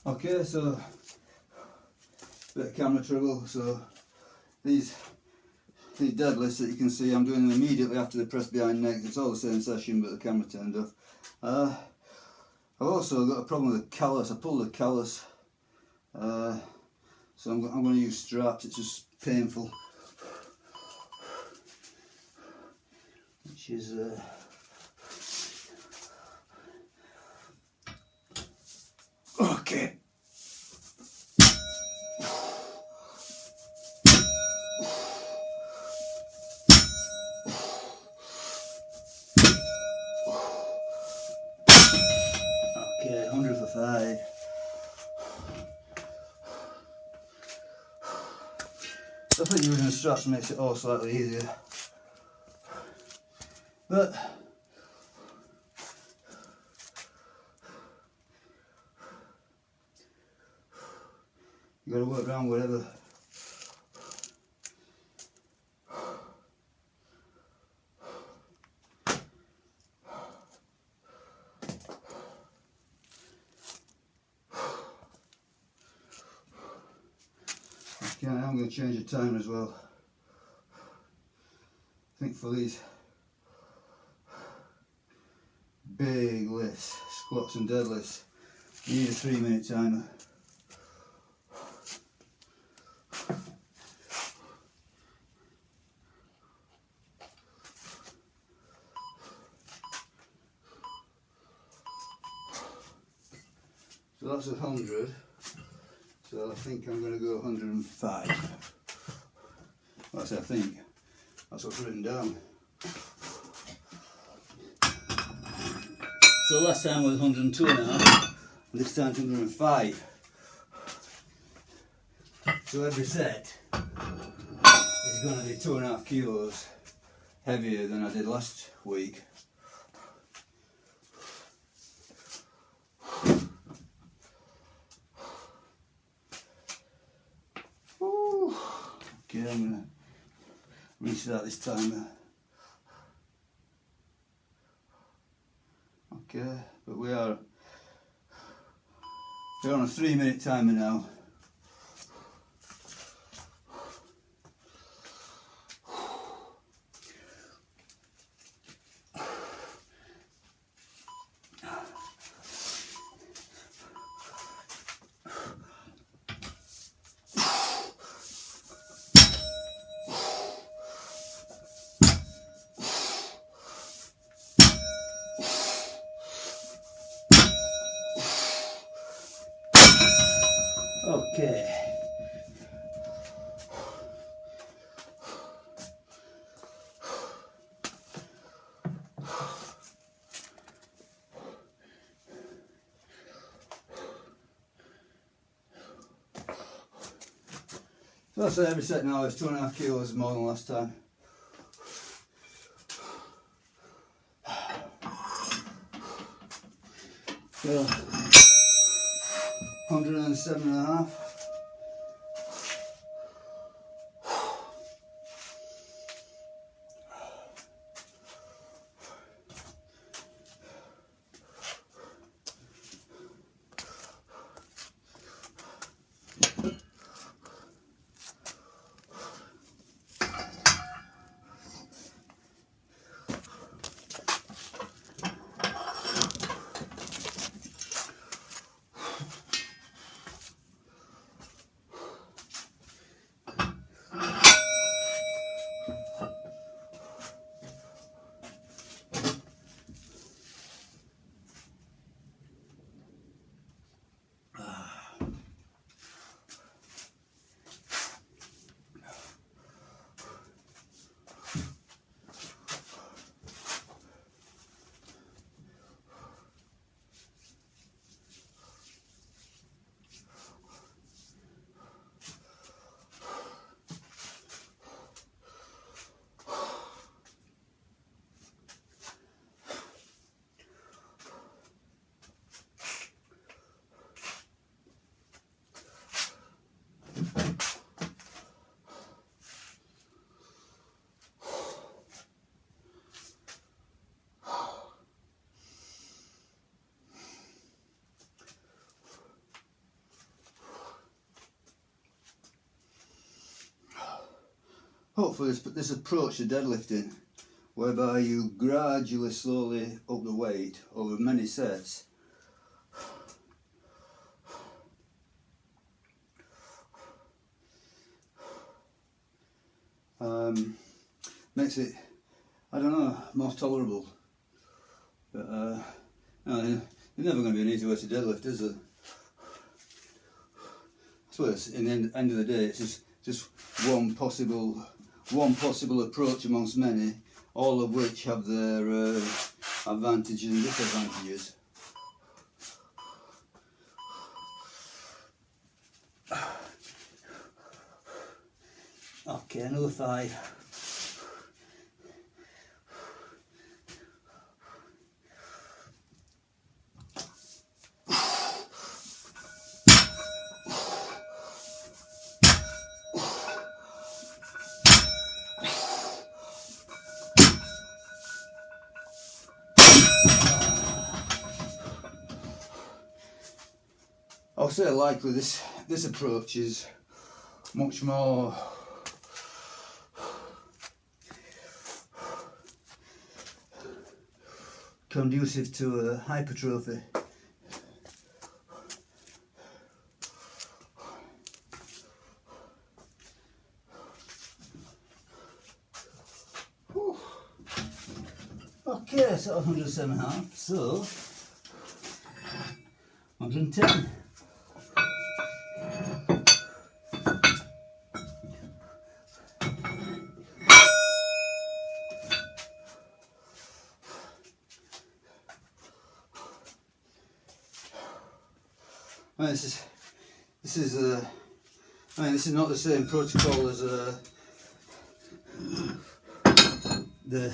Okay, so bit of camera trouble. So these deadlifts that you can see, I'm doing them immediately after the press behind neck. It's all the same session, but the camera turned off. I've also got a problem with the callus. I pulled the callus, so I'm going to use straps. It's just painful, which is okay. Okay, 100 for 5. I think using straps makes it all slightly easier, but you got to work around whatever. Okay, I'm going to change the timer as well. I think for these big lifts, squats and deadlifts, you need a 3-minute timer. So that's 100. So I think I'm going to go 105. Well, I say I think. That's what's written down. So last time was 102.5, and this time's 105. So every set is going to be 2.5 kilos heavier than I did last week. Okay, I'm going to restart this timer. Okay, but we're on a 3-minute timer now. Okay. So that's every set now is 2.5 kilos more than last time. So 107.5. hopefully this approach to deadlifting, whereby you gradually, slowly up the weight over many sets, makes it, I don't know, more tolerable. But no, there's never going to be an easy way to deadlift, is there? I suppose in the end of the day, it's just one possible approach amongst many, all of which have their advantages and disadvantages. Okay, another 5. I'll say likely this approach is much more conducive to hypertrophy. Whew. Okay, so 107.5, so 110. This is not the same protocol as the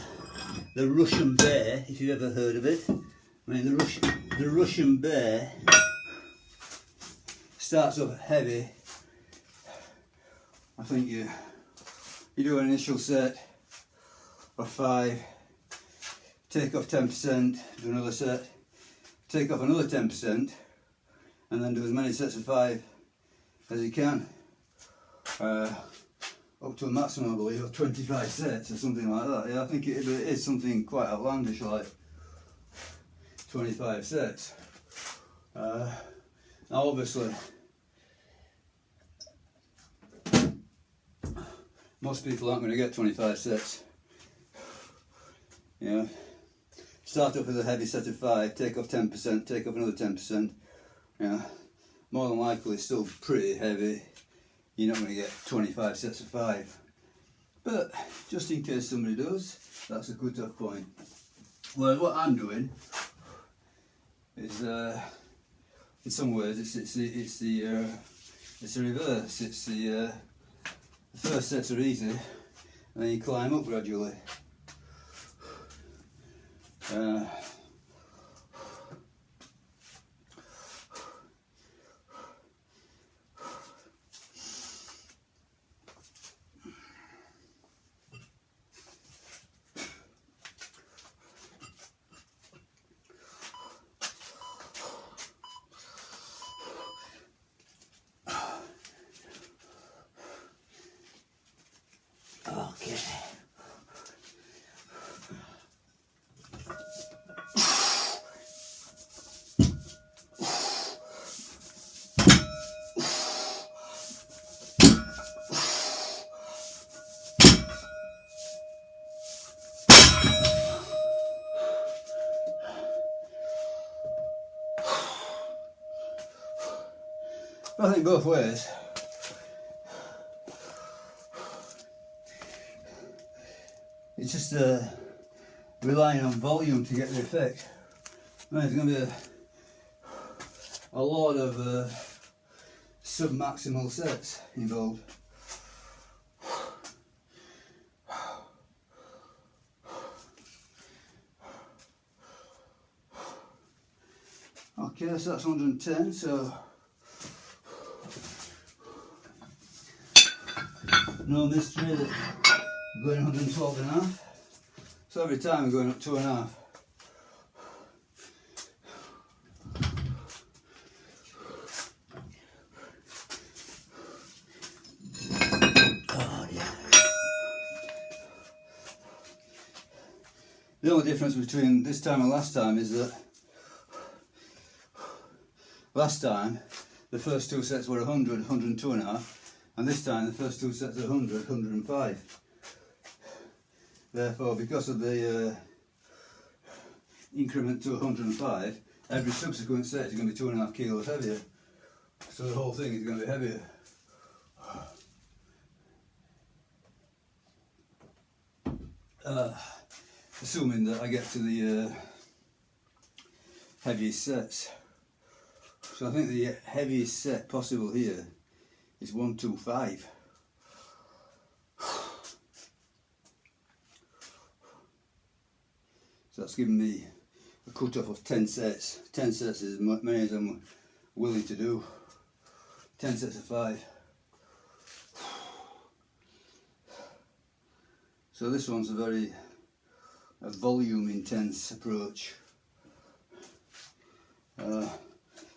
Russian bear, if you've ever heard of it. The Russian bear starts off heavy. I think you do an initial set of 5, take off 10%, do another set, take off another 10%, and then do as many sets of 5 as you can, up to a maximum, I believe, of 25 sets or something like that. Yeah, I think it is something quite outlandish, like 25 sets. Now obviously, most people aren't going to get 25 sets. You know, start off with a heavy set of 5, take off 10%, take off another 10%. Yeah, more than likely it's still pretty heavy. You're not going to get 25 sets of 5. But just in case somebody does, that's a cut-off point. Well, what I'm doing is, in some ways, it's the reverse. It's the first sets are easy, and then you climb up gradually. Okay. I think both ways. It's just relying on volume to get the effect. I mean, there's going to be a lot of sub-maximal sets involved. Okay, so that's 110, so no mystery that we're going 112.5. So every time we're going up 2.5. Oh yeah. The only difference between this time and last time is that last time the first two sets were 100, 102 and a half, and this time the first two sets are 100, 105. Therefore, because of the increment to 105, every subsequent set is going to be 2.5 kilos heavier. So the whole thing is going to be heavier. Assuming that I get to the heaviest sets. So I think the heaviest set possible here is 125. So that's giving me a cut-off of 10 sets. 10 sets is as many as I'm willing to do. 10 sets of 5. So this one's a very volume intense approach.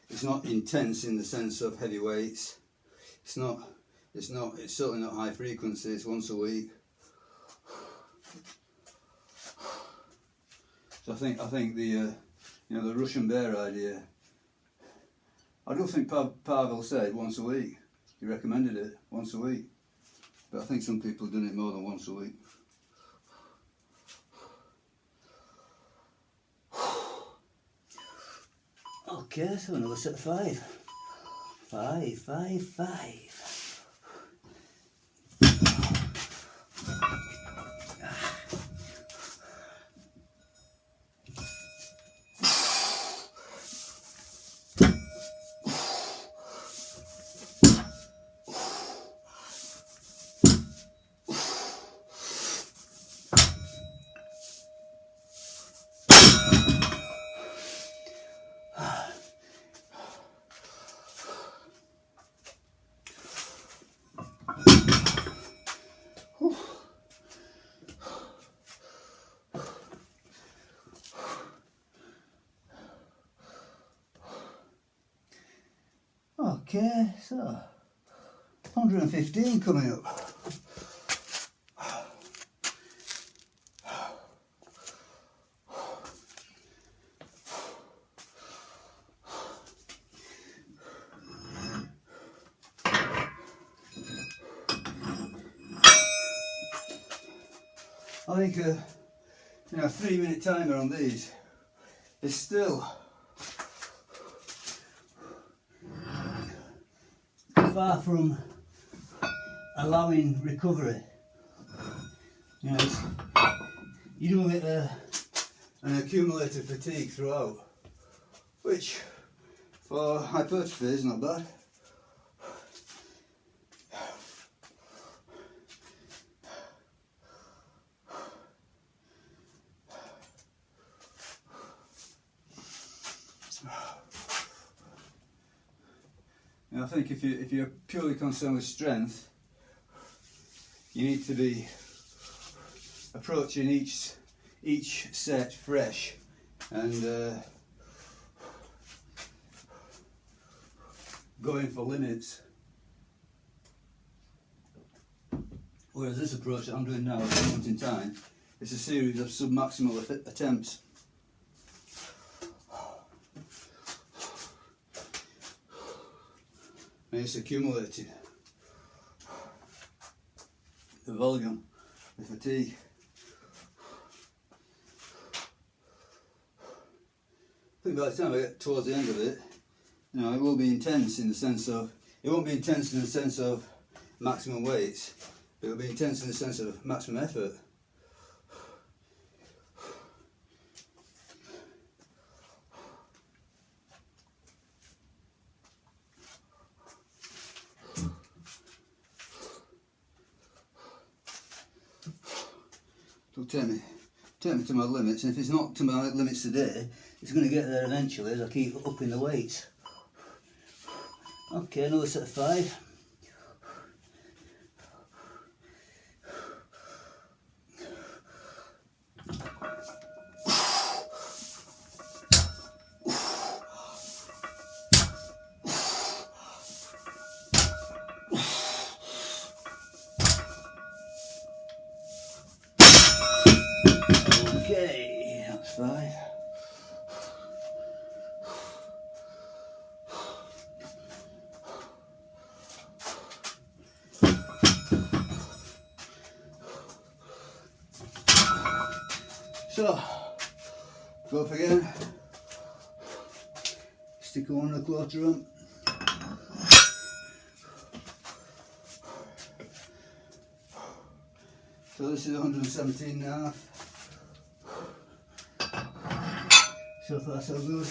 It's not intense in the sense of heavy weights. It's certainly not high frequency. It's once a week. So I think the the Russian bear idea. I don't think Pavel said once a week. He recommended it once a week, but I think some people have done it more than once a week. Okay, so another set of 5. 5, 5, 5. Okay, so 115 coming up. I think a 3-minute timer on these is still far from allowing recovery. You do get an accumulated fatigue throughout, which for hypertrophy is not bad. I think if you're purely concerned with strength, you need to be approaching each set fresh and going for limits. Whereas this approach that I'm doing now at this moment in time, it's a series of sub-maximal attempts. And it's accumulated. The volume, the fatigue. I think by the time I get towards the end of it, it will be intense in the sense of, it won't be intense in the sense of maximum weights, but it will be intense in the sense of maximum effort. It'll take me to my limits, and if it's not to my limits today, it's going to get there eventually as I keep upping the weights. Okay, another set of 5. Okay. So, go up again, stick one and a quarter on. So this is 117.5. So far so good.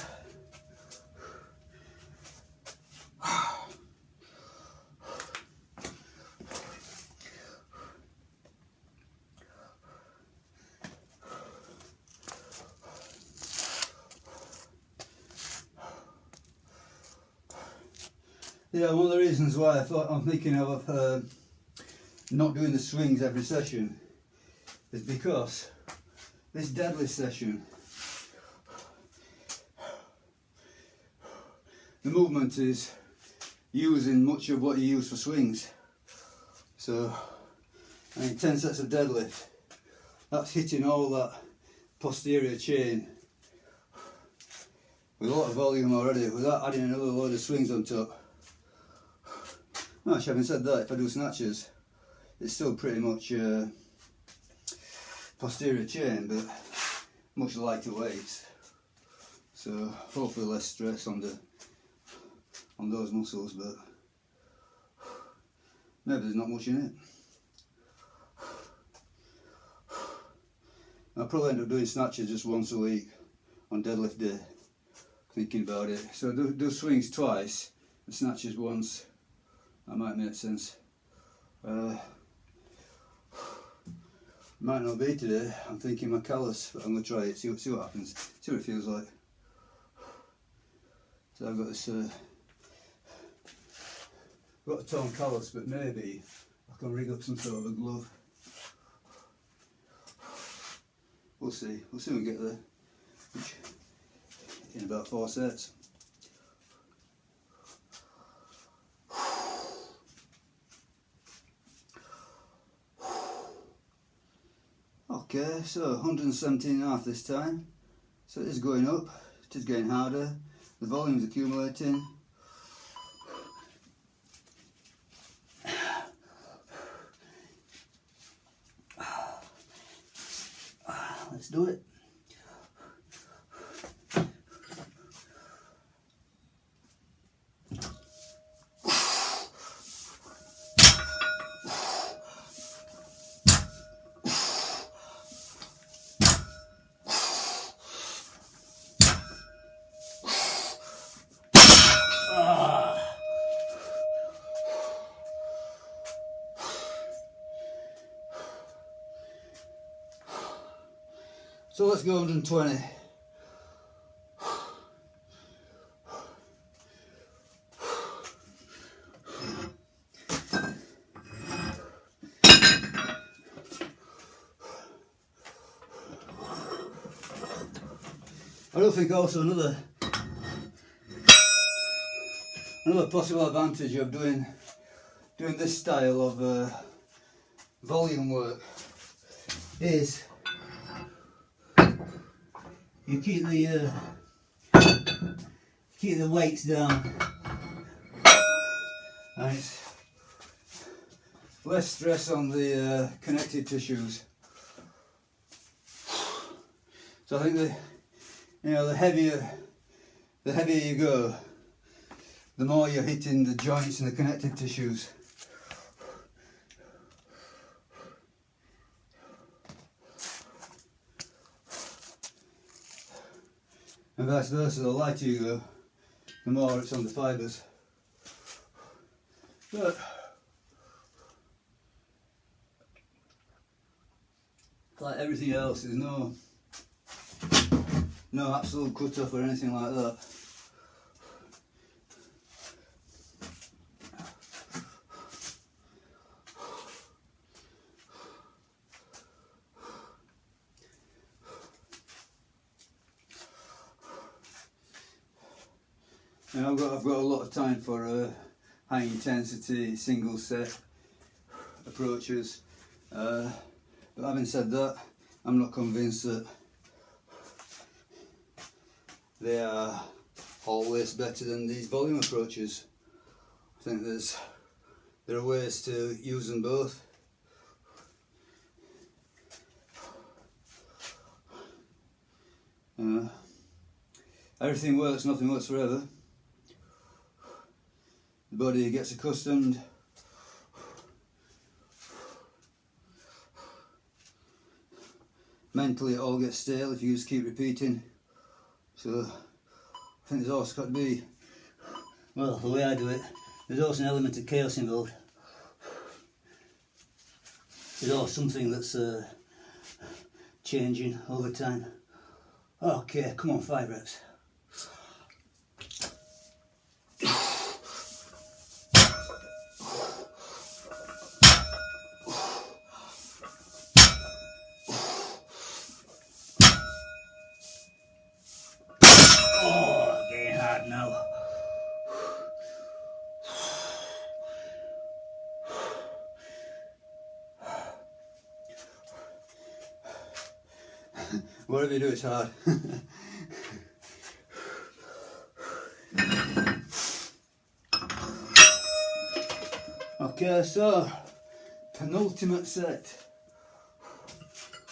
Yeah, one of the reasons why I'm thinking of not doing the swings every session is because this deadlift session, the movement is using much of what you use for swings. So, I mean, 10 sets of deadlift, that's hitting all that posterior chain with a lot of volume already without adding another load of swings on top. Actually, having said that, if I do snatches, it's still pretty much posterior chain, but much lighter weights. So hopefully less stress on those muscles, but maybe there's not much in it. I'll probably end up doing snatches just once a week on deadlift day, thinking about it. So do swings twice and snatches once. That might make sense. Might not be today. I'm thinking my callus, but I'm going to try it, see what happens, see what it feels like. So I've got this, got a torn callus, but maybe I can rig up some sort of a glove. We'll see when we get there. In about 4 sets. Okay, so 117.5 this time. So it is going up, it is getting harder, the volume's accumulating. Let's do it. So let's go 120. I don't think also another possible advantage of doing this style of volume work is you keep the weights down, and it's less stress on the connective tissues. So I think the heavier you go, the more you're hitting the joints and the connective tissues. And vice versa, the lighter you go, the more it's on the fibres. But like everything else, there's no absolute cut-off or anything like that. Now I've got a lot of time for high intensity single set approaches, but having said that, I'm not convinced that they are always better than these volume approaches. I think there are ways to use them both. Everything works, nothing works forever. The body gets accustomed. Mentally it all gets stale if you just keep repeating. So I think there's also got to be, well, the way I do it, there's also an element of chaos involved. There's also something that's changing over time. Okay, come on, 5 reps. Oh, getting hard now. Whatever you do, it's hard. Okay, so penultimate set.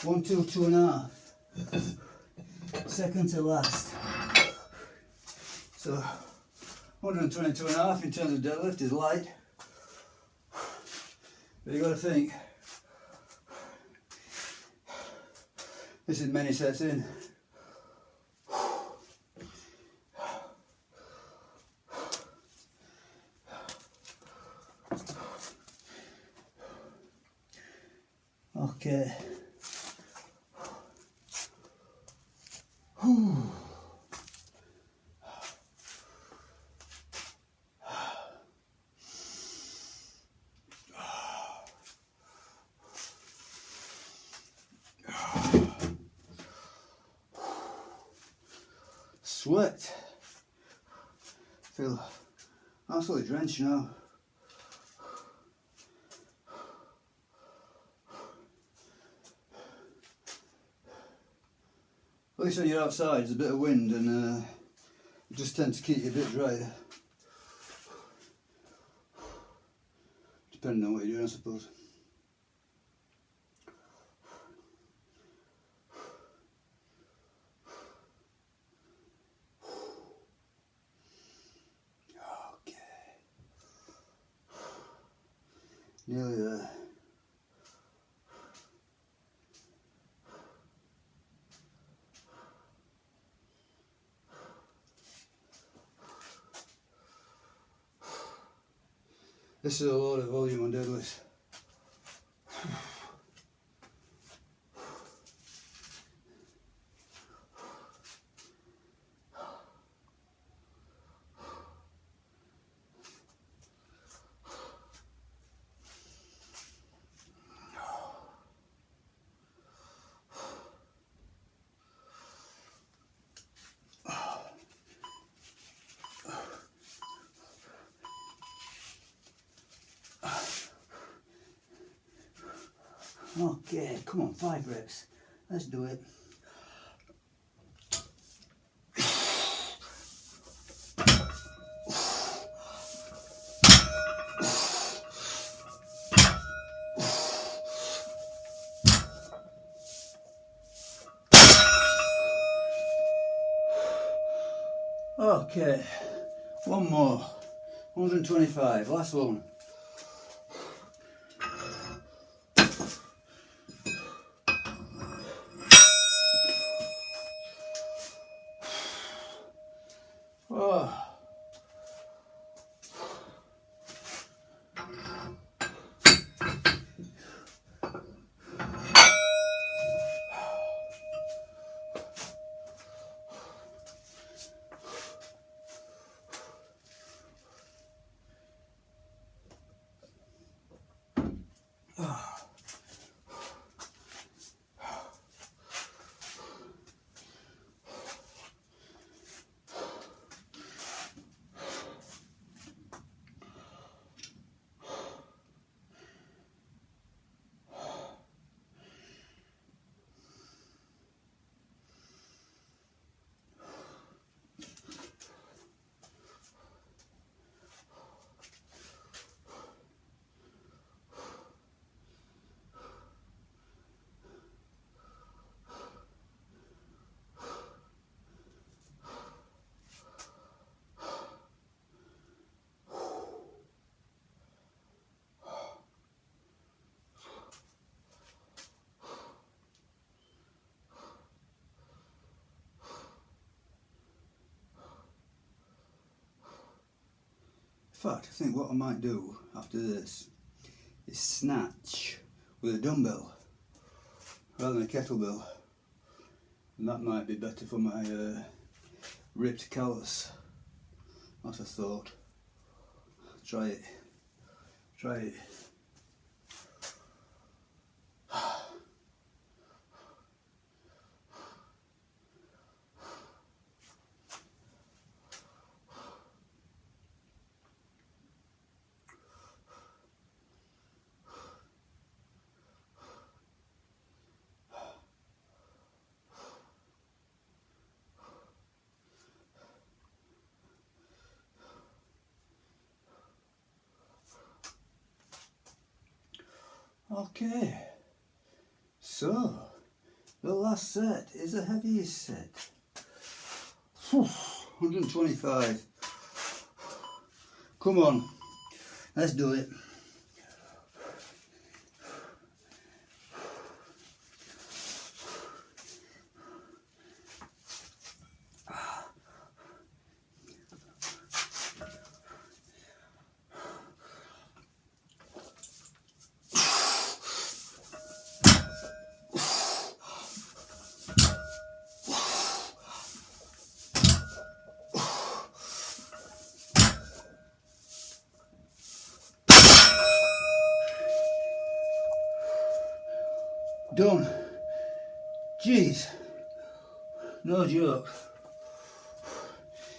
1, 2, 2.5. Second to last. So 122.5 in terms of deadlift is light. But you got to think, this is many sets in. Okay. Sweat. Feel absolutely drenched now. At least when you're outside, there's a bit of wind and it just tends to keep you a bit drier. Depending on what you're doing, I suppose. Okay. Nearly there. This is a lot of volume on deadlifts. Okay, come on, 5 reps. Let's do it. Okay, one more. 125, last one. Oh. fact, I think what I might do after this is snatch with a dumbbell rather than a kettlebell, and that might be better for my ripped callus. That's a thought. Try it. Try it. Okay, so the last set is the heaviest set. 125. Come on, let's do it. Done. Jeez, no joke.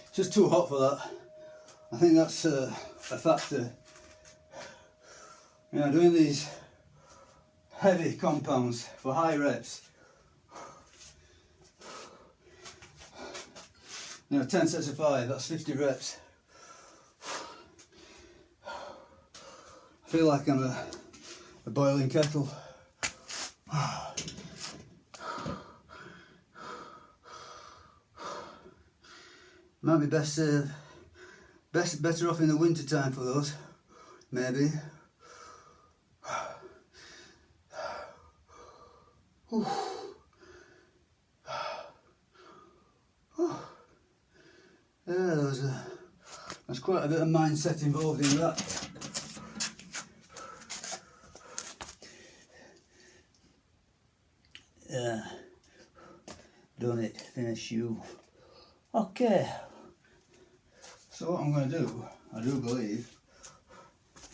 It's just too hot for that. I think that's a factor. You know, doing these heavy compounds for high reps. You know, 10 sets of 5, that's 50 reps. I feel like I'm a boiling kettle. Might be better off in the winter time for those, maybe. Yeah, there's quite a bit of mindset involved in that. Yeah, done it, finish you. Okay, so what I'm going to do, I do believe,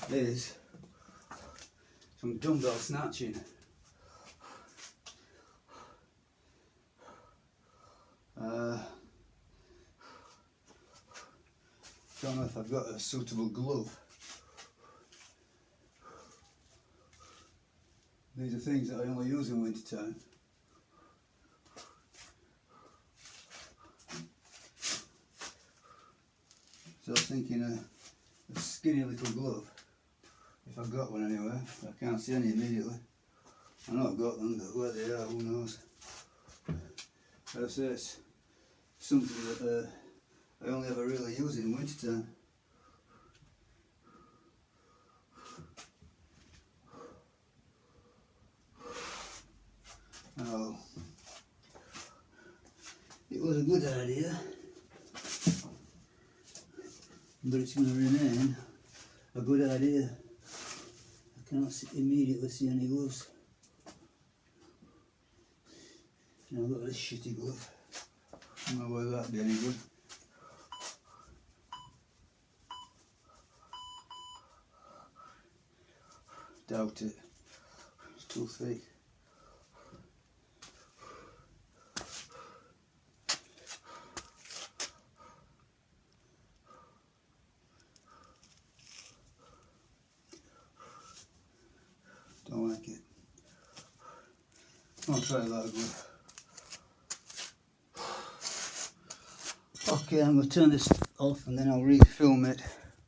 is some dumbbell snatching. Don't know if I've got a suitable glove. These are things that I only use in winter time. So I was thinking a skinny little glove, if I've got one anyway. I can't see any immediately. I know I've got them, but where they are, who knows. But I say it's something that I only ever really use in winter time. Oh, it was a good idea, but it's going to remain a good idea. I can't immediately see any gloves. Now I've got this shitty glove. I don't know whether that'd be any good. Doubt it. It's too thick. Don't like it. I'll try that again. Okay, I'm going to turn this off and then I'll re-film it.